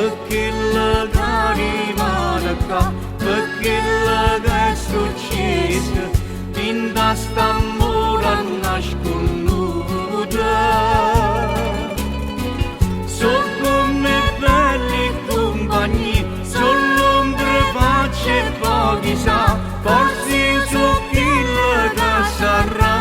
Aquela garimanca, aquela gastrucisa, vinda sta mora nasconuta. So come belli compagni, sull'ombra facce pochi sa, forse so chi la sarà.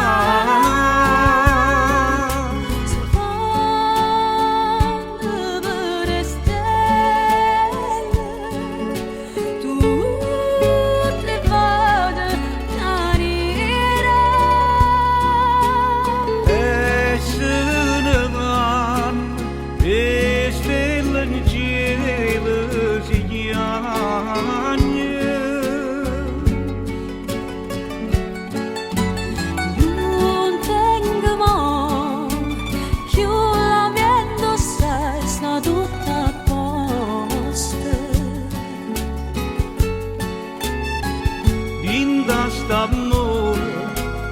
D'amore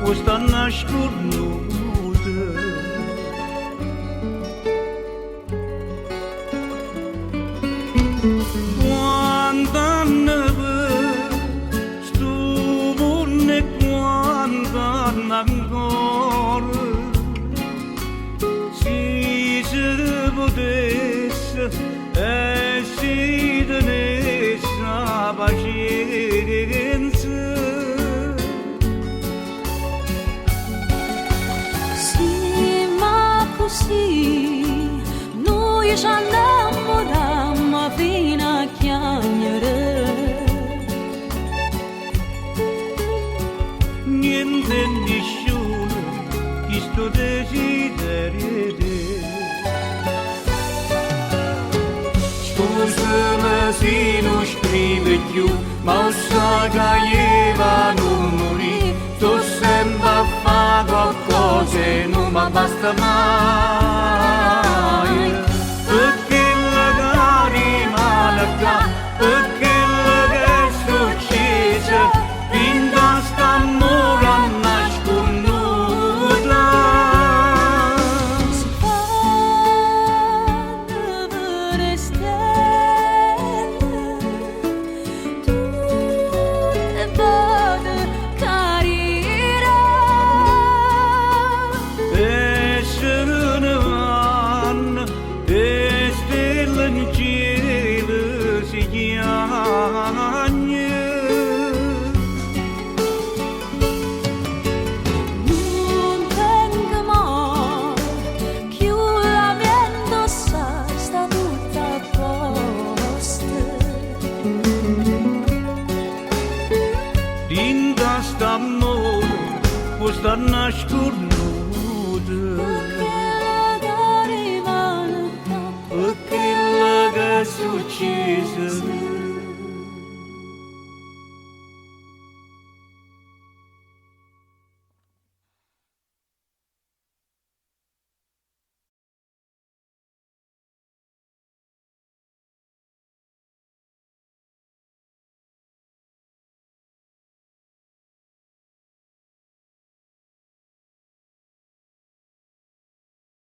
questa nasconuta. Quanta neve stuvone, quanta ancora, si potesse e si tenesse pazienza. Sì, noi ci innamorammo fino a chiamare. Niente e nessuno questo desiderio di Scusami se non scrive più, ma sa che io non morì. Tu sempre a fare qualcosa e non mi basta mai. Perché la garimanca, perché la gastrucisa, vinta sta mora nasconuta. Si fanno per stelle, tutte vade carirà. e se ne vanno e stelle in cielo si chiamano. Non tengo mai più la mia indossa, sta tutta a posto. Dinda st'amore questa nasconuta. Perché la garimanca, Perché la gastrucisa